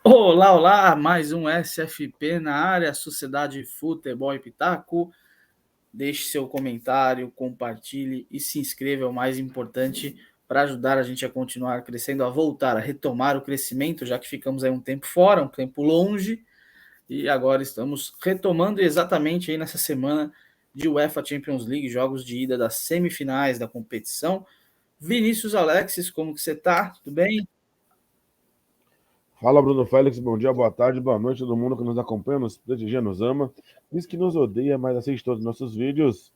Olá, olá, mais um SFP na área, Sociedade Futebol e Pitaco. Deixe seu comentário, compartilhe e se inscreva, é o mais importante para ajudar a gente a continuar crescendo, a voltar, a retomar o crescimento, já que ficamos aí um tempo fora, um tempo longe, e agora estamos retomando exatamente aí nessa semana de UEFA Champions League, jogos de ida das semifinais da competição. Vinícius Alexis, como que você tá? Tudo bem? Fala, Bruno Félix, bom dia, boa tarde, boa noite a todo mundo que nos acompanha, nos prestigia, nos ama, diz que nos odeia, mas assiste todos os nossos vídeos.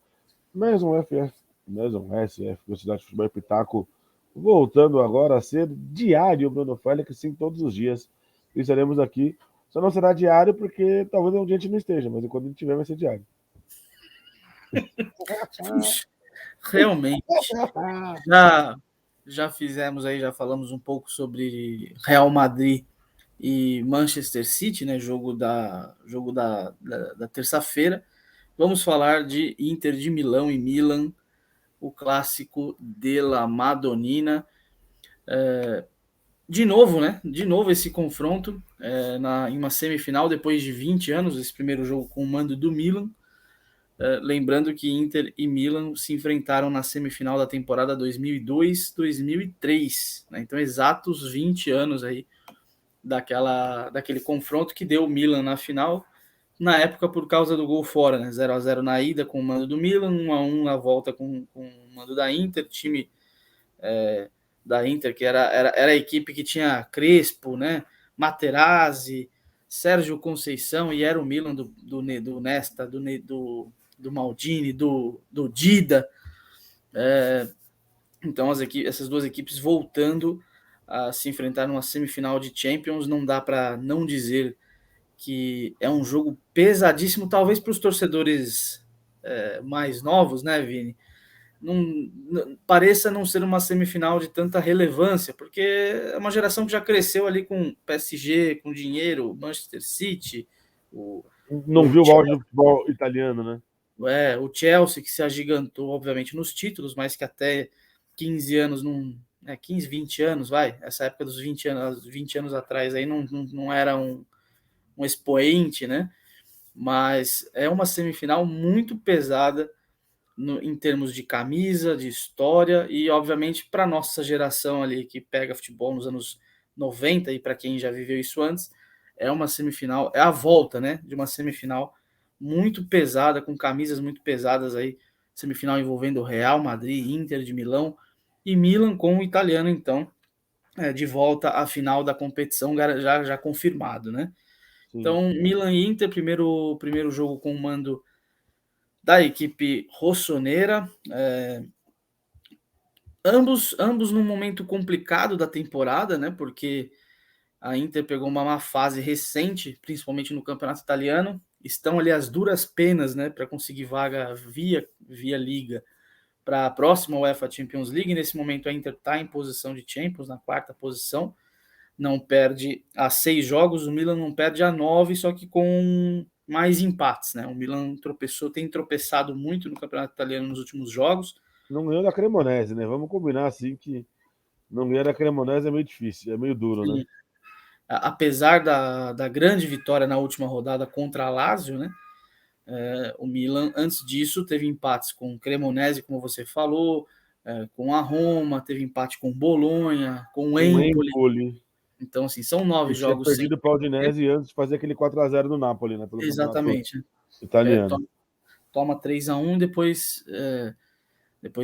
Mais um FF, mais um SF, Velocidade de Futebol e Pitaco, voltando agora a ser diário, Bruno Félix, sim, todos os dias. E estaremos aqui, só não será diário porque talvez um dia a gente não esteja, mas enquanto a gente tiver vai ser diário. Realmente. Já, já fizemos aí, já falamos um pouco sobre Real Madrid e Manchester City, né? Jogo da terça-feira. Vamos falar de Inter de Milão e Milan, o clássico de la Madonnina. De novo, né? De novo esse confronto em uma semifinal depois de 20 anos, esse primeiro jogo com o mando do Milan. Lembrando que Inter e Milan se enfrentaram na semifinal da temporada 2002-2003, né? Então exatos 20 anos aí daquele confronto que deu o Milan na final, na época por causa do gol fora, né? 0-0 na ida com o mando do Milan, 1-1 na volta com o mando da Inter, time da Inter que era a equipe que tinha Crespo, né? Materazzi, Sérgio Conceição, e era o Milan do Nesta, do Maldini, do Dida. Então essas duas equipes voltando a se enfrentar numa semifinal de Champions, não dá para não dizer que é um jogo pesadíssimo, talvez para os torcedores mais novos, né, Vini? Pareça não ser uma semifinal de tanta relevância, porque é uma geração que já cresceu ali com PSG, com dinheiro, Manchester City, o, Não o, viu o balde do futebol italiano, né? o Chelsea, que se agigantou, obviamente, nos títulos, mas que até 15 anos, não, 15, 20 anos, vai, essa época dos 20 anos atrás aí não era um expoente, né? Mas é uma semifinal muito pesada em termos de camisa, de história e, obviamente, para nossa geração ali que pega futebol nos anos 90 e para quem já viveu isso antes, é uma semifinal, é a volta, né, de uma semifinal muito pesada, com camisas muito pesadas aí, semifinal envolvendo Real Madrid, Inter de Milão e Milan com o italiano, então, de volta à final da competição já confirmado, né? Sim. Então, Milan e Inter, primeiro jogo com o mando da equipe rossonera, ambos num momento complicado da temporada, né? Porque a Inter pegou uma má fase recente, principalmente no campeonato italiano. Estão ali as duras penas, né, para conseguir vaga via liga para a próxima UEFA Champions League. Nesse momento a Inter está em posição de Champions, na quarta posição, não perde a 6 jogos, o Milan não perde a 9, só que com mais empates, né? O Milan tem tropeçado muito no campeonato italiano nos últimos jogos. Não ganhou da Cremonese, né? Vamos combinar assim que não ganhar da Cremonese é meio difícil, é meio duro, né? E, apesar da grande vitória na última rodada contra a Lazio, né? O Milan, antes disso, teve empates com o Cremonese, como você falou, com a Roma, teve empate com o Bolonha, com o Um Empoli. Empoli. Então, assim, são 9 E tinha jogos sem perdido para o perder. Udinese antes de fazer aquele 4-0 do Napoli, né? Pelo campeonato Exatamente. italiano. Toma 3-1, depois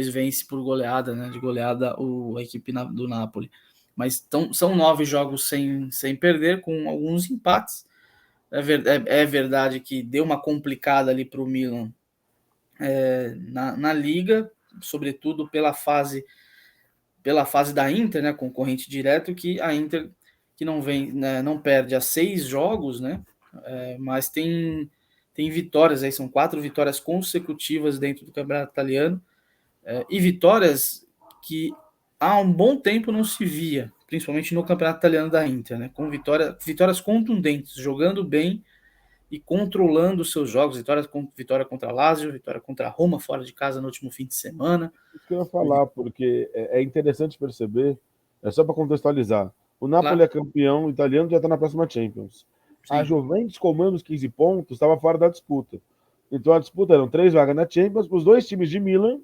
vence por goleada, né? De goleada a equipe do Napoli. Mas são 9 jogos sem perder, com alguns empates. É verdade que deu uma complicada ali para o Milan na liga, sobretudo pela fase da Inter, né, concorrente direto, que a Inter que não vem, né, não perde a 6 jogos, né, mas tem vitórias aí, são 4 vitórias consecutivas dentro do campeonato italiano, e vitórias que há um bom tempo não se via, principalmente no campeonato italiano da Inter, né, com vitórias contundentes, jogando bem e controlando os seus jogos, vitória contra a Lazio, vitória contra a Roma fora de casa no último fim de semana. Isso que eu ia falar, porque é interessante perceber, é só para contextualizar. O Napoli Claro. é campeão italiano e já está na próxima Champions. A Sim, Juventus, comando os 15 pontos, estava fora da disputa. Então a disputa eram 3 vagas na Champions para os 2 times de Milão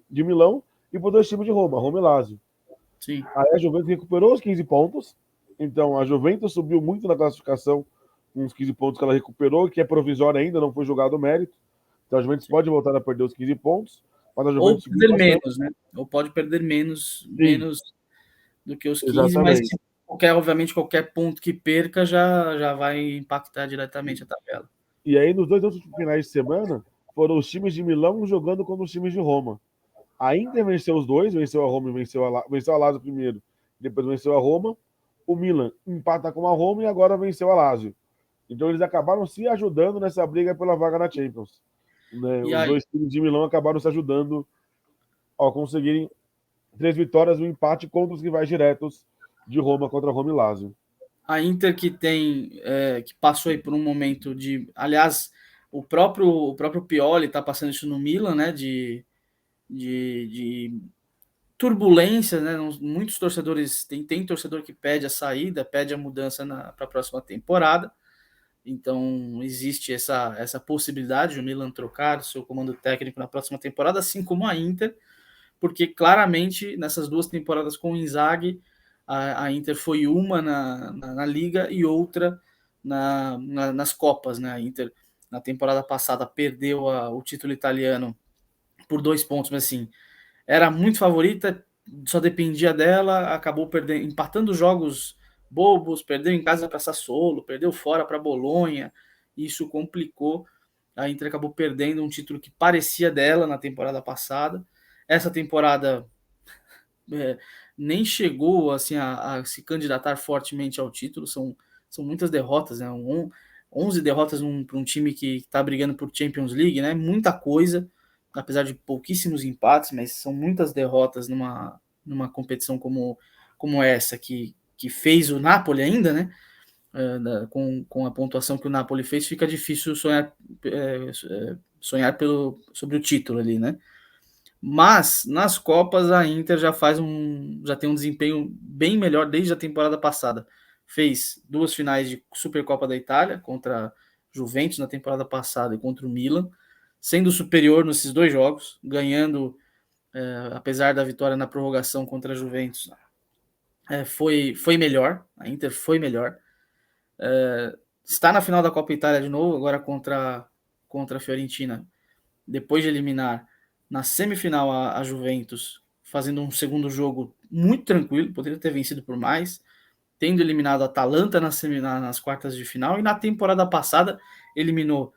e para os 2 times de Roma, Roma e Lazio. sim. Aí a Juventus recuperou os 15 pontos. Então a Juventus subiu muito na classificação, com os 15 pontos que ela recuperou, que é provisório ainda, não foi jogado o mérito. Então a Juventus pode voltar a perder os 15 pontos, mas a Ou Juventus subiu perder bastante. menos, né? Ou pode perder menos, Sim, menos do que os 15, mas exatamente. obviamente, qualquer ponto que perca já vai impactar diretamente a tabela. E aí, nos 2 outros finais de semana, foram os times de Milão jogando contra os times de Roma. A Inter venceu os dois, venceu a Roma e venceu a Lazio primeiro, depois venceu a Roma. O Milan empata com a Roma e agora venceu a Lazio. Então eles acabaram se ajudando nessa briga pela vaga na Champions. Né? E Os aí, dois times de Milão acabaram se ajudando ao conseguirem 3 vitórias e um empate contra os rivais diretos de Roma contra Roma e Lazio. a Inter que passou aí por um momento de, aliás, o próprio Pioli está passando isso no Milan, né? De turbulência, né? Muitos torcedores tem torcedor que pede a saída, pede a mudança para a próxima temporada. Então existe essa possibilidade de o Milan trocar seu comando técnico na próxima temporada, assim como a Inter, porque claramente nessas 2 temporadas com o Inzaghi, a Inter foi uma na Liga e outra nas Copas. Né? A Inter, na temporada passada, perdeu o título italiano por 2 pontos, mas assim, era muito favorita, só dependia dela, acabou perdendo, empatando jogos bobos, perdeu em casa para Sassuolo, perdeu fora para Bolonha, isso complicou. A Inter acabou perdendo um título que parecia dela na temporada passada. Essa temporada é, nem chegou assim a se candidatar fortemente ao título, são muitas derrotas, né? 11 derrotas para um time que está brigando por Champions League, né? Muita coisa, apesar de pouquíssimos empates, mas são muitas derrotas numa competição como essa, que fez o Napoli ainda, né? Com a pontuação que o Napoli fez, fica difícil sonhar sobre o título ali, né? Mas nas Copas a Inter já tem um desempenho bem melhor desde a temporada passada. Fez 2 finais de Supercopa da Itália contra Juventus na temporada passada e contra o Milan, sendo superior nesses 2 jogos, ganhando, apesar da vitória na prorrogação contra a Juventus, foi melhor. A Inter foi melhor. Está na final da Copa Itália de novo, agora contra a Fiorentina, depois de eliminar na semifinal a Juventus, fazendo um segundo jogo muito tranquilo, poderia ter vencido por mais, tendo eliminado a Atalanta nas quartas de final, e na temporada passada eliminou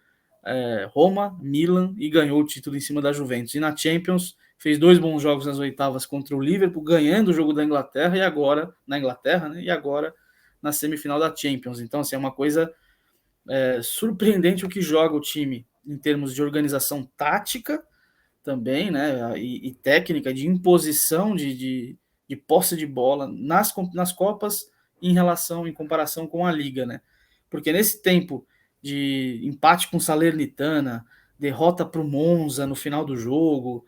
Roma, Milan e ganhou o título em cima da Juventus. E na Champions fez 2 bons jogos nas oitavas contra o Liverpool, ganhando o jogo da Inglaterra e agora na Inglaterra, né? E agora na semifinal da Champions. Então, assim, é uma coisa surpreendente o que joga o time em termos de organização tática também, né? E técnica de imposição de posse de bola nas Copas em comparação com a Liga, né? Porque nesse tempo de empate com Salernitana, derrota para o Monza no final do jogo,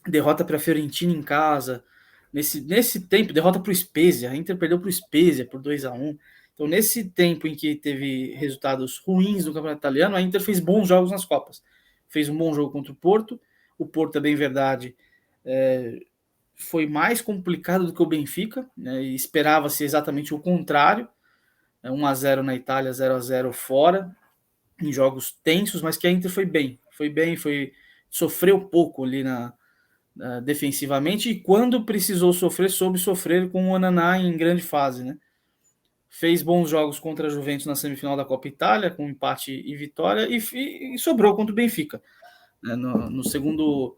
derrota para a Fiorentina em casa, nesse tempo, derrota para o Spezia, a Inter perdeu para o Spezia por 2-1. Então, nesse tempo em que teve resultados ruins no Campeonato Italiano, a Inter fez bons jogos nas Copas. Fez um bom jogo contra o Porto, é bem verdade, foi mais complicado do que o Benfica, né, e esperava-se exatamente o contrário, 1-0 na Itália, 0-0 fora, em jogos tensos, mas que a Inter sofreu pouco ali defensivamente, e quando precisou sofrer, soube sofrer com o Onaná em grande fase, né? Fez bons jogos contra a Juventus na semifinal da Copa Itália, com empate e vitória, e sobrou contra o Benfica. Né? No segundo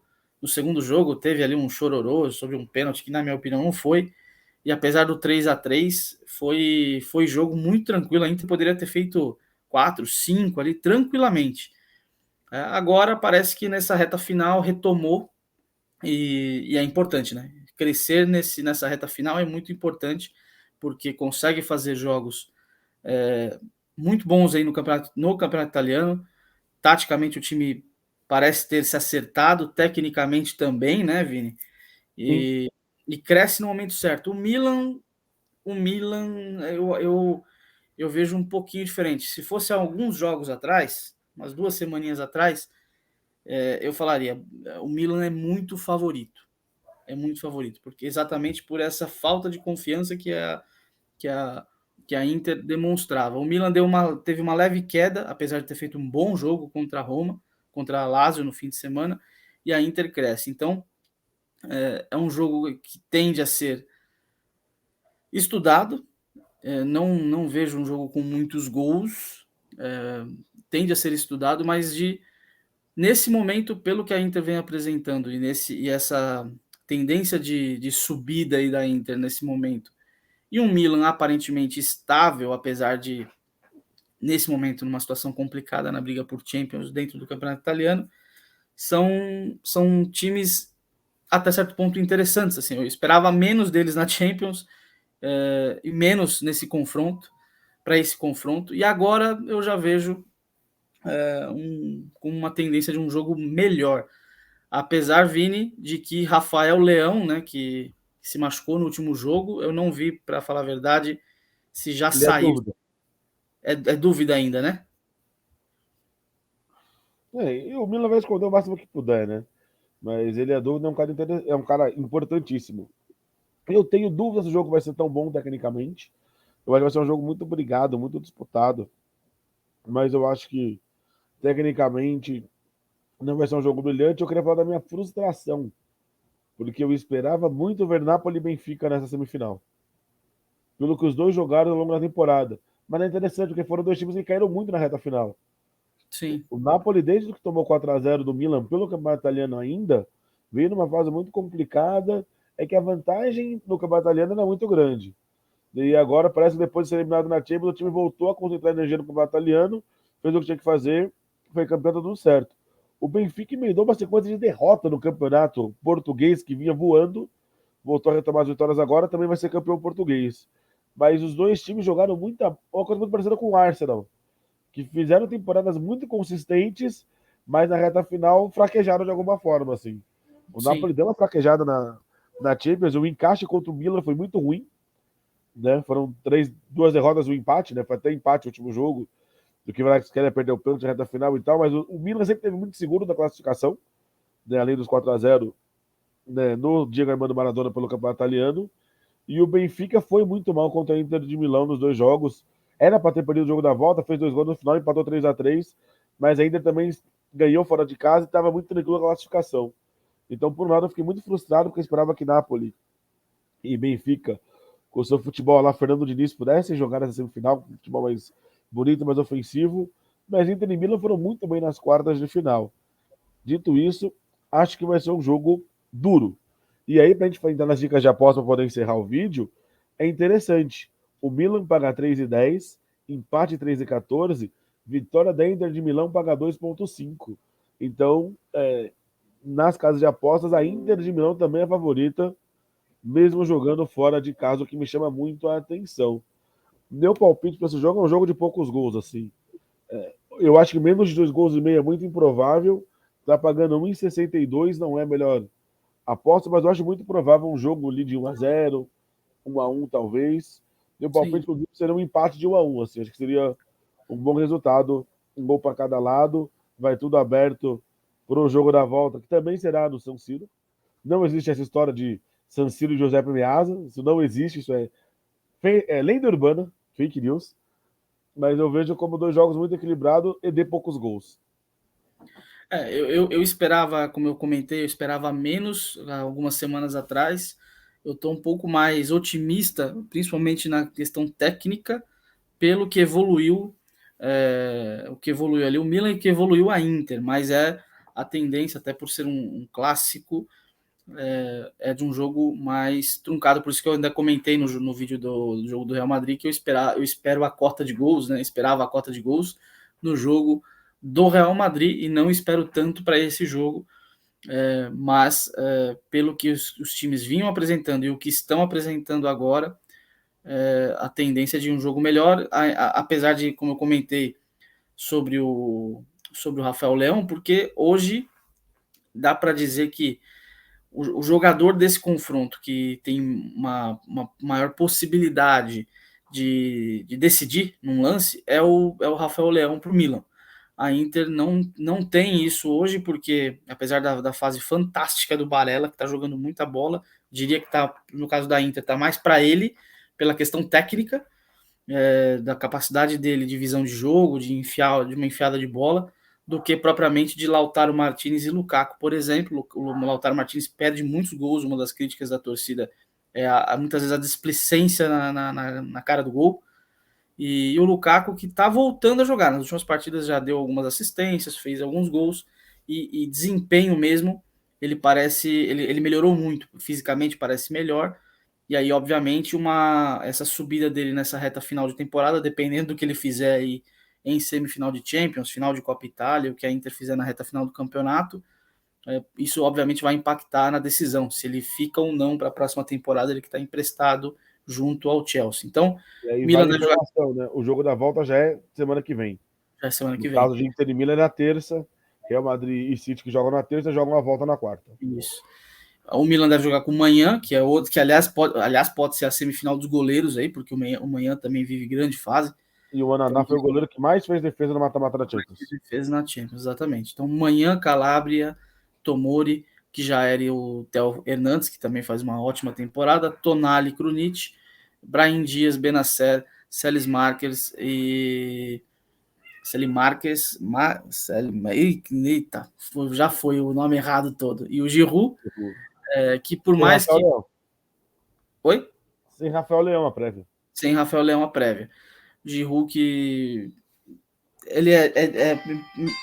jogo, teve ali um chororô sobre um pênalti que, na minha opinião, não foi. E apesar do 3-3, foi jogo muito tranquilo. A Inter poderia ter feito 4, 5 ali tranquilamente. Agora parece que nessa reta final retomou e é importante, né? Crescer nessa reta final é muito importante, porque consegue fazer jogos muito bons aí no campeonato italiano. Taticamente o time parece ter se acertado, tecnicamente também, né, Vini? Sim. E cresce no momento certo. O Milan o Milan, eu vejo um pouquinho diferente. Se fosse alguns jogos atrás, umas 2 semaninhas atrás, eu falaria, o Milan é muito favorito. É muito favorito, porque exatamente por essa falta de confiança que a, que a Inter demonstrava. O Milan teve uma leve queda, apesar de ter feito um bom jogo contra a Roma, contra a Lazio no fim de semana, e a Inter cresce. Então, é um jogo que tende a ser estudado. Não vejo um jogo com muitos gols, tende a ser estudado, mas nesse momento, pelo que a Inter vem apresentando e essa tendência de subida aí da Inter nesse momento, e um Milan aparentemente estável, apesar de, nesse momento, numa situação complicada na briga por Champions dentro do campeonato italiano, são times até certo ponto interessantes. Assim, eu esperava menos deles na Champions, e menos nesse confronto, para esse confronto, e agora eu já vejo com uma tendência de um jogo melhor. Apesar, Vini, de que Rafael Leão, né, que se machucou no último jogo, eu não vi, para falar a verdade, se já Ele é saiu. dúvida. É dúvida ainda, né? E o Milan vai esconder o máximo que puder, né? Mas ele é dúvida, é um cara importantíssimo. Eu tenho dúvidas se o jogo vai ser tão bom tecnicamente. Eu acho que vai ser um jogo muito brigado, muito disputado. Mas eu acho que, tecnicamente, não vai ser um jogo brilhante. Eu queria falar da minha frustração. Porque eu esperava muito ver Napoli e Benfica nessa semifinal. Pelo que os dois jogaram ao longo da temporada. Mas é interessante, porque foram dois times que caíram muito na reta final. Sim. O Napoli, desde que tomou 4-0 do Milan pelo campeonato italiano ainda, veio numa fase muito complicada. É que a vantagem no campeonato italiano era muito grande. E agora parece que depois de ser eliminado na Champions, o time voltou a concentrar energia no campeonato italiano, fez o que tinha que fazer, foi campeão, tá tudo certo. O Benfica emendou uma sequência de derrota no campeonato português, que vinha voando, voltou a retomar as vitórias agora, também vai ser campeão português. Mas os dois times jogaram uma coisa muito parecida com o Arsenal, que fizeram temporadas muito consistentes, mas na reta final fraquejaram de alguma forma, assim. O Sim. Napoli deu uma fraquejada na Champions, o encaixe contra o Milan foi muito ruim, né? Foram duas derrotas e um empate, né? Foi até empate o último jogo, do que vai querer perder o pênalti na reta final e tal, mas o Milan sempre teve muito seguro da classificação, né? Além dos 4-0, né? No Diego Armando Maradona pelo campeonato italiano. E o Benfica foi muito mal contra a Inter de Milão nos dois jogos. Era para ter perdido o jogo da volta, fez 2 gols no final, empatou 3-3, mas a Inter também ganhou fora de casa e estava muito tranquilo na classificação. Então, por um lado, eu fiquei muito frustrado porque eu esperava que Napoli e Benfica, com o seu futebol lá, Fernando Diniz, pudessem jogar nessa semifinal, futebol mais bonito, mais ofensivo, mas Inter e Milan foram muito bem nas quartas de final. Dito isso, acho que vai ser um jogo duro. E aí, pra gente entrar nas dicas de aposta para poder encerrar o vídeo, é interessante. O Milan paga 3,10, empate 3,14, vitória da Inter de Milão paga 2,5. Então, nas casas de apostas, a Inter de Milão também é a favorita, mesmo jogando fora de casa, o que me chama muito a atenção. Meu palpite para esse jogo é um jogo de poucos gols, assim. Eu acho que menos de 2,5 gols é muito improvável. Tá pagando 1,62, não é a melhor aposta, mas eu acho muito provável um jogo ali de 1-0, 1-1 talvez. Meu palpite, Sim. inclusive, seria um empate de 1-1. Assim. Acho que seria um bom resultado, um gol para cada lado. Vai tudo aberto para o jogo da volta, que também será no São Siro. Não existe essa história de San Siro e Giuseppe Meazza. Isso não existe, isso é lenda urbana, fake news. Mas eu vejo como dois jogos muito equilibrados e de poucos gols. Eu esperava, como eu comentei, eu esperava menos algumas semanas atrás. Eu estou um pouco mais otimista, principalmente na questão técnica, pelo que evoluiu, o que evoluiu ali o Milan e que evoluiu a Inter, mas a tendência, até por ser um clássico, de um jogo mais truncado. Por isso que eu ainda comentei no vídeo do jogo do Real Madrid que eu espero a cota de gols, né? Esperava a cota de gols no jogo do Real Madrid e não espero tanto para esse jogo, mas pelo que os times vinham apresentando e o que estão apresentando agora, a tendência é de um jogo melhor, apesar de, como eu comentei, sobre o Rafael Leão, porque hoje dá para dizer que o jogador desse confronto que tem uma maior possibilidade de decidir num lance é o Rafael Leão para o Milan. A Inter não tem isso hoje, porque apesar da fase fantástica do Barella, que está jogando muita bola, diria que tá, no caso da Inter, está mais para ele, pela questão técnica, da capacidade dele de visão de jogo, de uma enfiada de bola, do que propriamente de Lautaro Martinez e Lukaku, por exemplo. O Lautaro Martinez perde muitos gols, uma das críticas da torcida é muitas vezes a displicência na cara do gol. E o Lukaku que está voltando a jogar. Nas últimas partidas já deu algumas assistências, fez alguns gols e desempenho mesmo. Ele melhorou muito, fisicamente parece melhor. E aí, obviamente, essa subida dele nessa reta final de temporada, dependendo do que ele fizer aí em semifinal de Champions, final de Copa Itália, o que a Inter fizer na reta final do campeonato, isso obviamente vai impactar na decisão, se ele fica ou não para a próxima temporada, ele que está emprestado junto ao Chelsea. Então, E aí Milan vale a informação, né? O jogo da volta já é semana que vem. Já é semana que no vem. caso de Inter e Milan é na terça, Real Madrid e City que jogam na terça, jogam a volta na quarta. Isso. O Milan deve jogar com o Manhã, que é outro, que aliás pode ser a semifinal dos goleiros aí, porque o Manhã também vive grande fase. E o Ananá então, foi o goleiro que mais fez defesa no mata-mata da Champions. Fez na Champions, exatamente. Então, Manhã, Calabria, Tomori, que já era o Theo Hernandes, que também faz uma ótima temporada, Tonali, Krunic, Brahim Dias, Benacer, Celis Marques e Celis Marques, eita, já foi o nome errado todo. E o Giroud, que por Sem mais Rafael que... Leão. Oi? Sem Rafael Leão a prévia. Sem Rafael Leão a prévia. Giroud que ele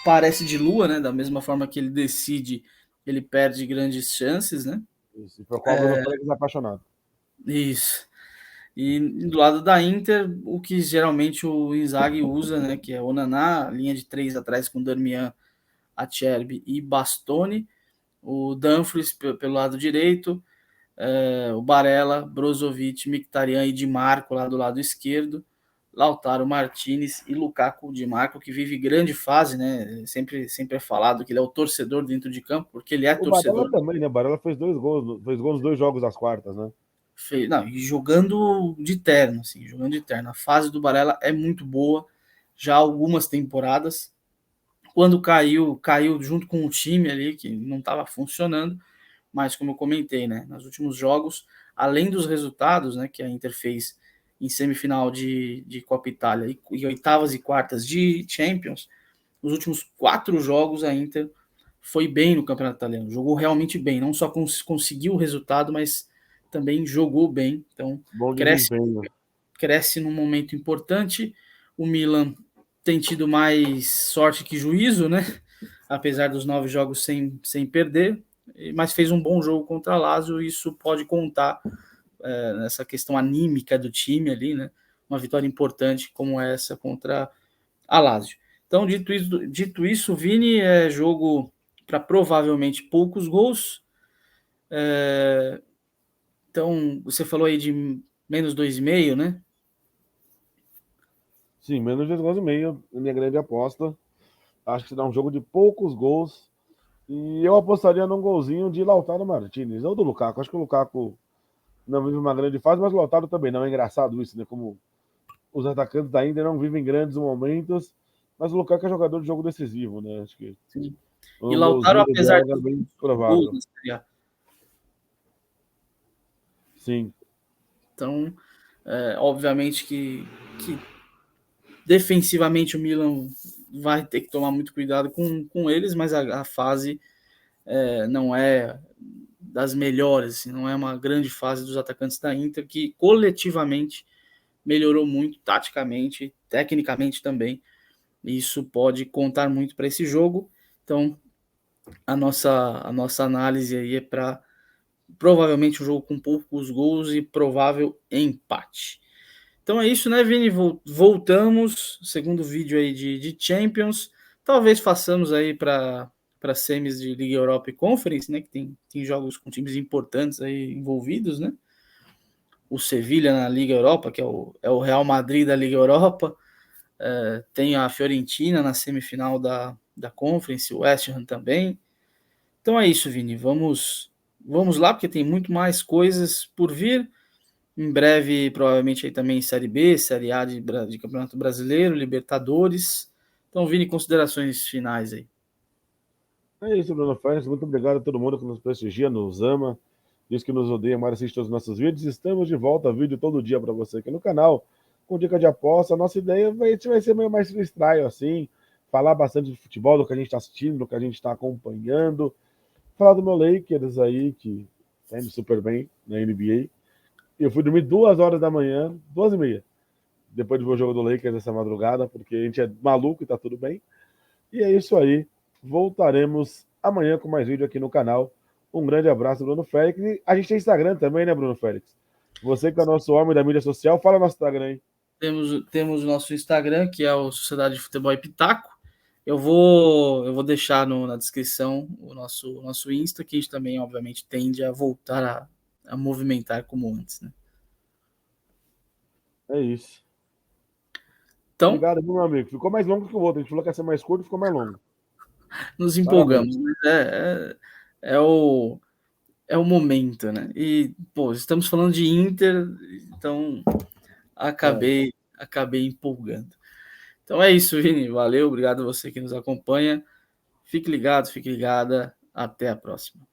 parece de lua, né? Da mesma forma que ele decide, ele perde grandes chances, né? Isso, foi com o Bruno Félix apaixonado. Isso. E do lado da Inter, o que geralmente o Inzaghi usa, né? Que é o Naná, linha de 3 atrás com Darmian, Acerbi e Bastoni. O Dumfries pelo lado direito, o Barella, Brozovic, Mkhitaryan e Di Marco lá do lado esquerdo. Lautaro Martinez e Lukaku Di Marco, que vive grande fase, né? Sempre é falado que ele é o torcedor dentro de campo, porque ele é o torcedor. Barella também, né? O Barella fez gol nos 2 jogos das quartas, né? Não, e jogando de terno, assim, jogando de terno. A fase do Barella é muito boa, já há algumas temporadas. Quando caiu junto com o time ali, que não estava funcionando, mas como eu comentei, né? Nos últimos jogos, além dos resultados, né, que a Inter fez em semifinal de Copa Itália e oitavas e quartas de Champions, nos últimos 4 jogos a Inter foi bem no Campeonato Italiano, jogou realmente bem, não só conseguiu o resultado, mas também jogou bem, então Bom desempenho. cresce num momento importante. O Milan tem tido mais sorte que juízo, né? Apesar dos 9 jogos sem perder, mas fez um bom jogo contra a Lazio, e isso pode contar nessa questão anímica do time ali, né? Uma vitória importante como essa contra a Lazio. Então, dito isso, Vini, é jogo para provavelmente poucos gols. Então, você falou aí de menos 2,5, né? Sim, menos de 2 gols e meio, minha grande aposta. Acho que será um jogo de poucos gols. E eu apostaria num golzinho de Lautaro Martinez, ou do Lukaku. Acho que o Lukaku não vive uma grande fase, mas o Lautaro também não. É engraçado isso, né? Como os atacantes da Inter não vivem grandes momentos, mas o Lukaku é jogador de jogo decisivo, né? Acho que Sim. E um Lautaro, golzinho do apesar Diaga é bem de provável. Sim. Então, obviamente que defensivamente o Milan vai ter que tomar muito cuidado com eles, mas a fase não é das melhores, assim, não é uma grande fase dos atacantes da Inter, que coletivamente melhorou muito, taticamente, tecnicamente também. Isso pode contar muito para esse jogo. Então, a nossa análise aí é para provavelmente um jogo com poucos gols e provável empate. Então é isso, né, Vini? Voltamos, segundo vídeo aí de Champions. Talvez façamos aí para semis de Liga Europa e Conference, né? Que tem jogos com times importantes aí envolvidos, né? O Sevilha na Liga Europa, que é o Real Madrid da Liga Europa. Tem a Fiorentina na semifinal da Conference, o West Ham também. Então é isso, Vini. Vamos vamos lá, porque tem muito mais coisas por vir. Em breve, provavelmente, aí também Série B, Série A de Campeonato Brasileiro, Libertadores. Então, Vini, considerações finais aí. É isso, Bruno Félix. Muito obrigado a todo mundo que nos prestigia, nos ama, diz que nos odeia, mas assiste todos os nossos vídeos. Estamos de volta, vídeo todo dia para você aqui no canal, com dica de aposta. A nossa ideia vai ser meio mais freestyle, assim, falar bastante de futebol, do que a gente está assistindo, do que a gente está acompanhando. Falar do meu Lakers aí, que tá indo super bem na NBA. Eu fui dormir 2 horas da manhã, 2h30, depois de ver o jogo do Lakers essa madrugada, porque a gente é maluco e tá tudo bem. E é isso aí. Voltaremos amanhã com mais vídeo aqui no canal. Um grande abraço, Bruno Félix. E a gente tem Instagram também, né, Bruno Félix? Você que é o nosso homem da mídia social, fala nosso Instagram aí. Temos o nosso Instagram, que é o Sociedade de Futebol e Pitaco. Eu vou deixar na descrição o nosso Insta, que a gente também, obviamente, tende a voltar a movimentar como antes, né? É isso. Então, Obrigado, meu amigo. Ficou mais longo que o outro. A gente falou que ia ser mais curto, ficou mais longo. nos Parabéns. empolgamos. Mas é o momento, né? E, pô, estamos falando de Inter, então É. acabei empolgando. Então é isso, Vini. Valeu, obrigado a você que nos acompanha. Fique ligado, fique ligada. Até a próxima.